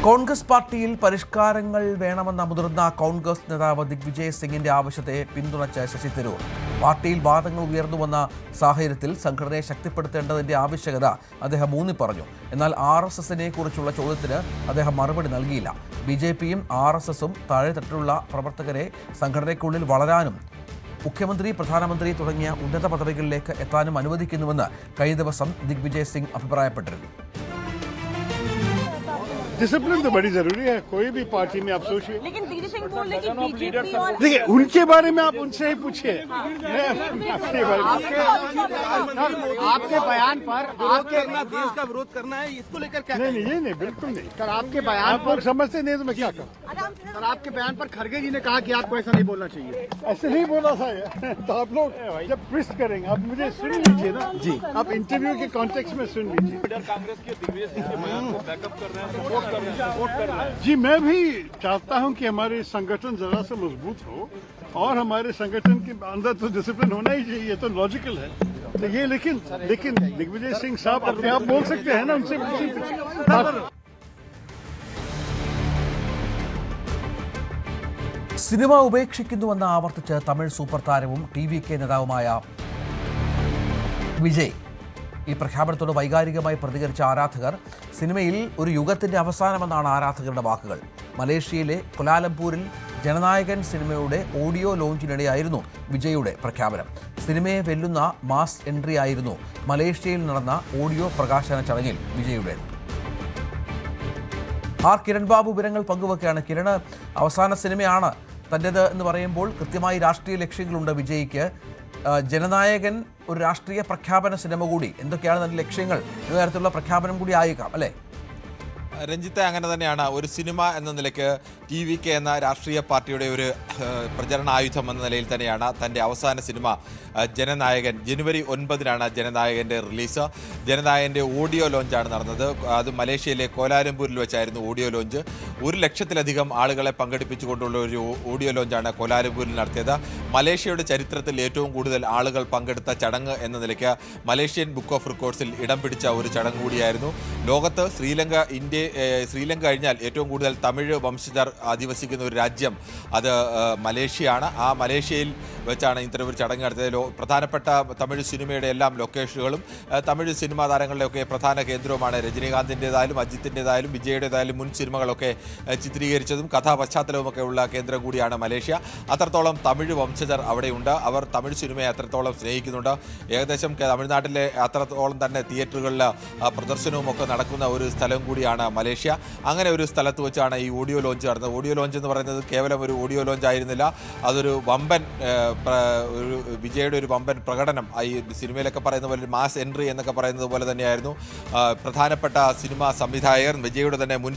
കോൺഗ്രസ് പാർട്ടിയിൽ പരിഷ്കാരങ്ങൾ വേണമെന്ന മുതിർന്ന കോൺഗ്രസ് നേതാവ് ദിഗ്വിജയ് സിംഗിന്റെ ആവശ്യത്തെ പിന്തുണച്ച ശശി തരൂർ പാർട്ടിയിൽ വാദങ്ങൾ ഉയർന്നുവന്ന സാഹചര്യത്തിൽ സംഘടനയെ ശക്തിപ്പെടുത്തേണ്ടതിന്റെ ആവശ്യകത അദ്ദേഹം ഊന്നിപ്പറഞ്ഞു. എന്നാൽ RSSനെ കുറിച്ചുള്ള ചോദ്യത്തിന് അദ്ദേഹം മറുപടി നൽകിയില്ല. BJPയും RSSും താഴെത്തട്ടിലുള്ള പ്രവർത്തകരെ സംഘടനയ്ക്കുള്ളിൽ വളരാനും മുഖ്യമന്ത്രി, പ്രധാനമന്ത്രി തുടങ്ങിയ ഉന്നത പദവികളിലേക്ക് എത്താനും അനുവദിക്കുന്നുവെന്ന് കഴിഞ്ഞ ദിവസം ദിഗ്വിജയ് സിംഗ് അഭിപ്രായപ്പെട്ടിരുന്നു. डिसिप्लिन तो बड़ी जरूरी है, कोई भी पार्टी में आप सोचिए. लेकिन दिग्विजय सिंह बोल रहे कि बीजेपी और देखिए, उनके बारे में आप उनसे ही पूछिए. आपके बयान पर आपके देश का विरोध करना है, इसको लेकर क्या? नहीं, ये नहीं, बिल्कुल नहीं. सर आपके बयान आप लोग समझते नहीं तो मैं क्या करूं? सर आपके बयान पर खड़गे जी ने कहा कि आपको ऐसा नहीं बोलना चाहिए. ऐसे नहीं बोला था ये. तो आप लोग जब ट्विस्ट करेंगे, आप मुझे सुन लीजिए ना जी. आप इंटरव्यू के कॉन्टेक्स्ट में सुन लीजिए. कांग्रेस के दिग्विजय सिंह के बयान को बैकअप कर रहे हैं, सपोर्ट कर रहे हैं. जी, मैं भी चाहता हूं कि हमारे संगठन जरा सा मजबूत हो और हमारे संगठन के अंदर तो डिसिप्लिन होना ही चाहिए, तो लॉजिकल है. तो ये लेकिन दिग्विजय सिंह साहब अपने आप बोल सकते हैं ना, उनसे സിനിമ ഉപേക്ഷിക്കുന്നുവെന്ന് ആവർത്തിച്ച് തമിഴ് സൂപ്പർ താരവും TVK നേതാവുമായ വിജയ് ഈ പ്രഖ്യാപനത്തോട് വൈകാരികമായി പ്രതികരിച്ച ആരാധകർ, സിനിമയിൽ ഒരു യുഗത്തിൻ്റെ അവസാനമെന്നാണ് ആരാധകരുടെ വാക്കുകൾ. മലേഷ്യയിലെ കുലാലംപൂരിൽ ജനനായകൻ സിനിമയുടെ ഓഡിയോ ലോഞ്ചിനിടെയായിരുന്നു വിജയുടെ പ്രഖ്യാപനം. സിനിമയെ വെല്ലുന്ന മാസ് എൻട്രി ആയിരുന്നു മലേഷ്യയിൽ നടന്ന ഓഡിയോ പ്രകാശന ചടങ്ങിൽ വിജയുടേത്. കിരൺ ബാബു വിവരങ്ങൾ പങ്കുവെക്കുകയാണ്. കിരൺ, അവസാന സിനിമയാണ് തൻ്റേത് എന്ന് പറയുമ്പോൾ കൃത്യമായി രാഷ്ട്രീയ ലക്ഷ്യങ്ങളുണ്ട് വിജയ്ക്ക്. ജനനായകൻ ഒരു രാഷ്ട്രീയ പ്രഖ്യാപന സിനിമ കൂടി. എന്തൊക്കെയാണ് തന്റെ ലക്ഷ്യങ്ങൾ എന്ന തരത്തിലുള്ള പ്രഖ്യാപനം കൂടി ആയേക്കാം അല്ലേ? രഞ്ജിത്തെ, അങ്ങനെ തന്നെയാണ്. ഒരു സിനിമ എന്ന നിലയ്ക്ക് TVK എന്ന രാഷ്ട്രീയ പാർട്ടിയുടെ ഒരു പ്രചരണായുധം എന്ന നിലയിൽ തന്നെയാണ് തൻ്റെ അവസാന സിനിമ ജനനായകൻ. ജനുവരി 9-നാണ് ജനനായകൻ്റെ റിലീസ്. ജനനായകൻ്റെ ഓഡിയോ ലോഞ്ചാണ് നടന്നത്. അത് മലേഷ്യയിലെ കോലാലംപൂരിൽ വെച്ചായിരുന്നു ഓഡിയോ ലോഞ്ച്. 1 ലക്ഷത്തിലധികം ആളുകളെ പങ്കെടുപ്പിച്ചുകൊണ്ടുള്ള ഒരു ഓഡിയോ ലോഞ്ചാണ് കോലാലംപൂരിൽ നടത്തിയത്. മലേഷ്യയുടെ ചരിത്രത്തിൽ ഏറ്റവും കൂടുതൽ ആളുകൾ പങ്കെടുത്ത ചടങ്ങ് എന്ന നിലയ്ക്ക് മലേഷ്യൻ ബുക്ക് ഓഫ് റെക്കോർഡ്സിൽ ഇടം പിടിച്ച ഒരു ചടങ്ങ് കൂടിയായിരുന്നു. ലോകത്ത് ശ്രീലങ്ക കഴിഞ്ഞാൽ ഏറ്റവും കൂടുതൽ തമിഴ് വംശജർ അധിവസിക്കുന്ന ഒരു രാജ്യം അത് മലേഷ്യയാണ്. ആ മലേഷ്യയിൽ വെച്ചാണ് ഇത്തരം ഒരു ചടങ്ങ് നടത്തിയത്. പ്രധാനപ്പെട്ട തമിഴ് സിനിമയുടെ എല്ലാം ലൊക്കേഷനുകളും തമിഴ് സിനിമാ താരങ്ങളുടെയൊക്കെ പ്രധാന കേന്ദ്രവുമാണ്. രജനീകാന്തിൻ്റെതായാലും അജിത്തിൻ്റെതായാലും വിജയുടേതായാലും മുൻ സിനിമകളൊക്കെ ചിത്രീകരിച്ചതും കഥാപശ്ചാത്തലവുമൊക്കെ ഉള്ള കേന്ദ്രം കൂടിയാണ് മലേഷ്യ. അത്രത്തോളം തമിഴ് വംശജർ അവിടെയുണ്ട്. അവർ തമിഴ് സിനിമയെ അത്രത്തോളം സ്നേഹിക്കുന്നുണ്ട്. ഏകദേശം തമിഴ്നാട്ടിലെ അത്രത്തോളം തന്നെ തിയേറ്ററുകളിൽ പ്രദർശനവും ഒക്കെ നടക്കുന്ന ഒരു സ്ഥലം കൂടിയാണ് മലേഷ്യ. അങ്ങനെ ഒരു സ്ഥലത്ത് വെച്ചാണ് ഈ ഓഡിയോ ലോഞ്ച് നടന്നത്. ഓഡിയോ ലോഞ്ച് എന്ന് പറയുന്നത് കേവലം ഒരു ഓഡിയോ ലോഞ്ച് ആയിരുന്നില്ല, അതൊരു വമ്പൻ വിജയുടെ ഒരു വമ്പൻ പ്രകടനം. ഈ സിനിമയിലൊക്കെ പറയുന്ന പോലെ മാസ് എൻട്രി എന്നൊക്കെ പറയുന്നത് പോലെ തന്നെയായിരുന്നു. പ്രധാനപ്പെട്ട സിനിമാ സംവിധായകർ, വിജയുടെ തന്നെ മുൻ